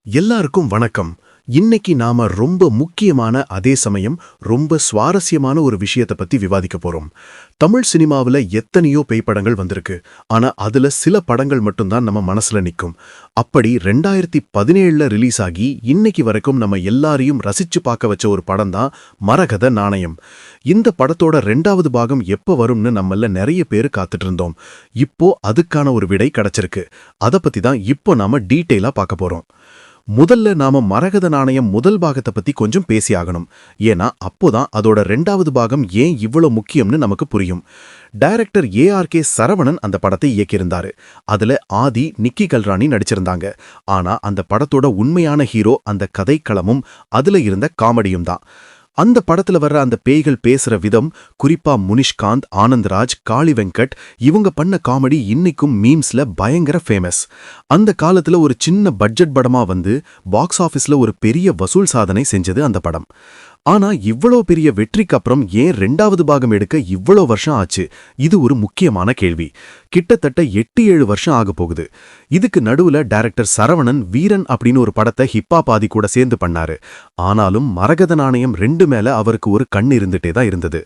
எல்லாருக்கும் வணக்கம். இன்னைக்கு நாம ரொம்ப முக்கியமான அதே சமயம் ரொம்ப சுவாரஸ்யமான ஒரு விஷயத்தை பத்தி விவாதிக்க போறோம். தமிழ் சினிமாவுல எத்தனையோ பேய் படங்கள் வந்திருக்கு. ஆனா அதுல சில படங்கள் மட்டும்தான் நம்ம மனசுல நிக்கும். அப்படி 2017ல ரிலீஸ் ஆகி இன்னைக்கு வரைக்கும் நம்ம எல்லாரையும் ரசிச்சு பார்க்க வச்ச ஒரு படம் தான் மரகத நாணயம். இந்த படத்தோட 2வது பாகம் எப்ப வரும்னு நம்மள நிறைய பேர் காத்துட்டு இருந்தோம். இப்போ அதுக்கான ஒரு விடை கிடைச்சிருக்கு. அத பத்தி தான் இப்போ நாம டீட்டெயிலா பார்க்க போறோம். முதல்ல நாம மரகத நாணயம் முதல் பாகத்தை பத்தி கொஞ்சம் பேசி ஆகணும். ஏன்னா அப்போதான் அதோட 2வது பாகம் ஏன் இவ்வளவு முக்கியம்னு நமக்கு புரியும். டைரக்டர் ஏஆர்கே சரவணன் அந்த படத்தை இயக்கியிருந்தாரு. அதுல ஆதி, நிக்கி கல்ராணி நடிச்சிருந்தாங்க. ஆனா அந்த படத்தோட உண்மையான ஹீரோ அந்த கதைக்களமும் அதுல இருந்த காமெடியும் தான். அந்த படத்துல வர்ற அந்த பேய்கள் பேசுற விதம், குறிப்பா முனிஷ்காந்த், ஆனந்த்ராஜ், காளி வெங்கட் இவங்க பண்ண காமெடி இன்னைக்கும் மீம்ஸ்ல பயங்கர ஃபேமஸ். அந்த காலத்துல ஒரு சின்ன பட்ஜெட் படமா வந்து பாக்ஸ் ஆபீஸ்ல ஒரு பெரிய வசூல் சாதனை செஞ்சது அந்த படம். ஆனா இவ்வளோ பெரிய வெற்றிக்கு அப்புறம் ஏன் 2வது பாகம் எடுக்க இவ்வளோ வருஷம் ஆச்சு? இது ஒரு முக்கியமான கேள்வி. கிட்டத்தட்ட 8-7 வருஷம் ஆக போகுது. இதுக்கு நடுவுல டைரக்டர் சரவணன் வீரன் அப்படின்னு ஒரு படத்தை ஹிப்பாப் ஆதி கூட சேர்ந்து பண்ணாரு. ஆனாலும் மரகத நாணயம் 2 மேல அவருக்கு ஒரு கண் இருந்துட்டே தான் இருந்தது.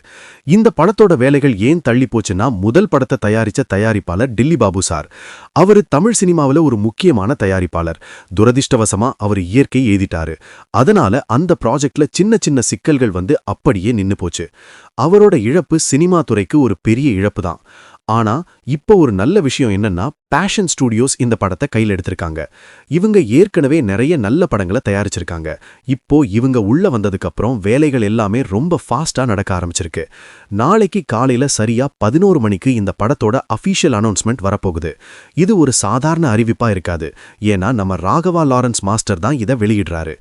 இந்த படத்தோட வேலைகள் ஏன் தள்ளி போச்சுன்னா, முதல் படத்தை தயாரிச்ச தயாரிப்பாளர் டில்லி பாபு சார். அவரு தமிழ் சினிமாவில் ஒரு முக்கியமான தயாரிப்பாளர். துரதிர்ஷ்டவசமா அவர் இயற்கை எழுதிட்டாரு. அதனால அந்த ப்ராஜெக்ட்ல சின்ன சின்ன சிக்கல்கள் வந்து அப்படியே நின்னு போச்சு. அவரோட இழப்பு சினிமா துறைக்கு ஒரு பெரிய இழப்பு தான். ஆனா இப்போ ஒரு நல்ல விஷயம் என்னன்னா, பேஷன் ஸ்டுடியோஸ் இந்த படத்தை கையில் எடுத்திருக்காங்க. இவங்க ஏற்கனவே நிறைய நல்ல படங்களை தயாரிச்சிருக்காங்க. இப்போ இவங்க உள்ள வந்ததுக்கு அப்புறம் வேலைகள் எல்லாமே ரொம்ப ஃபாஸ்டா நடக்க ஆரம்பிச்சிருக்கு. நாளைக்கு காலையில சரியா 11 மணிக்கு இந்த படத்தோட அஃபீஷியல் அனௌன்ஸ்மெண்ட் வரப்போகுது. இது ஒரு சாதாரண அறிவிப்பா இருக்காது. ஏன்னா நம்ம ராகவா லாரன்ஸ் மாஸ்டர் தான் இதை வெளியிடுறாரு.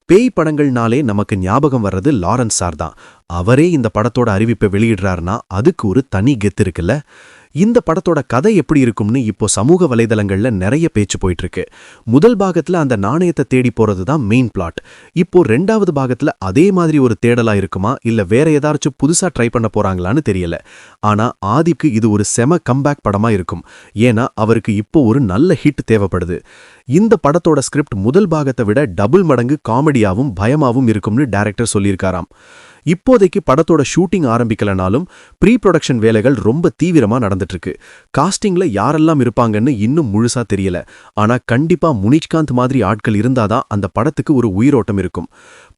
பேய் படங்கள்னாலே நமக்கு ஞாபகம் வர்றது லாரன்ஸ் சார் தான். அவரே இந்த படத்தோட அறிவிப்பை வெளியிடுறாருன்னா அதுக்கு ஒரு தனி கெத்து இருக்குல்ல. இந்த படத்தோட கதை எப்படி இருக்கும்னு இப்போ சமூக வலைதளங்கள்ல நிறைய பேச்சு போயிட்டு இருக்கு. முதல் பாகத்துல அந்த நாணயத்தை தேடி போறது தான் மெயின் பிளாட். இப்போ 2வது பாகத்துல அதே மாதிரி ஒரு தேடலா இருக்குமா, இல்ல வேற ஏதாச்சும் புதுசா ட்ரை பண்ண போறாங்களான்னு தெரியல. ஆனா ஆதிக்கு இது ஒரு செம கம்பேக் படமா இருக்கும். ஏன்னா அவருக்கு இப்போ ஒரு நல்ல ஹிட் தேவைப்படுது. இந்த படத்தோட ஸ்கிரிப்ட் முதல் பாகத்தை விட டபுள் மடங்கு காமெடியாவும் பயமாவும் இருக்கும்னு டைரக்டர் சொல்லியிருக்காராம். இப்போதைக்கு படத்தோட ஷூட்டிங் ஆரம்பிக்கலனாலும் ப்ரீ ப்ரொடக்ஷன் வேலைகள் ரொம்ப தீவிரமா நடந்துட்டு இருக்கு. காஸ்டிங்ல யாரெல்லாம் இருப்பாங்கன்னு இன்னும் முழுசா தெரியல. ஆனா கண்டிப்பா முனிஷ்காந்த் மாதிரி ஆட்கள் இருந்தாதான் அந்த படத்துக்கு ஒரு உயிரோட்டம் இருக்கும்.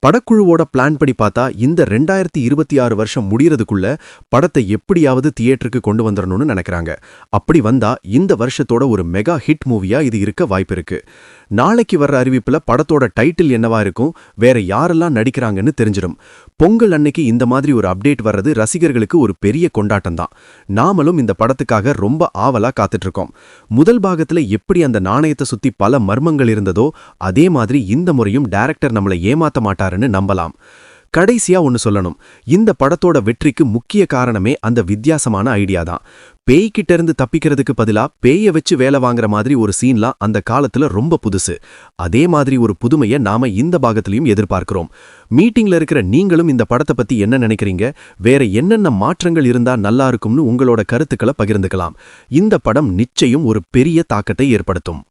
படக்குழுவோட பிளான் படி பார்த்தா இந்த 2026 வருஷம் முடியறதுக்குள்ள படத்தை எப்படியாவது தியேட்டருக்கு கொண்டு வந்துடணும்னு நினைக்கிறாங்க. அப்படி வந்தா இந்த வருஷத்தோட ஒரு மெகா ஹிட் மூவியா இது இருக்க வாய்ப்பு இருக்கு. நாளைக்கு வர்ற அறிவிப்புல படத்தோட டைட்டில் என்னவா இருக்கும், வேற யாரெல்லாம் நடிக்கிறாங்கன்னு தெரிஞ்சிடும். பொங்கல் அன்னைக்கு இந்த மாதிரி ஒரு அப்டேட் வர்றது ரசிகர்களுக்கு ஒரு பெரிய கொண்டாட்டம் தான். நாமளும் இந்த படத்துக்காக ரொம்ப ஆவலா காத்துட்டு இருக்கோம். முதல் பாகத்துல எப்படி அந்த நாணயத்தை சுத்தி பல மர்மங்கள் இருந்ததோ அதே மாதிரி இந்த முறையும் டைரக்டர் நம்மளை ஏமாத்த மாட்டாருன்னு நம்பலாம். கடைசியா ஒன்னு சொல்லணும். இந்த படத்தோட வெற்றிக்கு முக்கிய காரணமே அந்த வித்தியாசமான ஐடியா தான். பேய்கிட்ட இருந்து தப்பிக்கிறதுக்கு பதிலா பேய வச்சு வேலை வாங்குற மாதிரி ஒரு சீன்லாம் அந்த காலத்துல ரொம்ப புதுசு. அதே மாதிரி ஒரு புதுமையை நாம இந்த பாகத்திலையும் எதிர்பார்க்கிறோம். மீட்டிங்ல இருக்கிற நீங்களும் இந்த படத்தை பத்தி என்ன நினைக்கிறீங்க? வேற என்னென்ன மாற்றங்கள் இருந்தா நல்லா இருக்கும்னு உங்களோட கருத்துக்களை பகிர்ந்துக்கலாம். இந்த படம் நிச்சயம் ஒரு பெரிய தாக்கத்தை ஏற்படுத்தும்.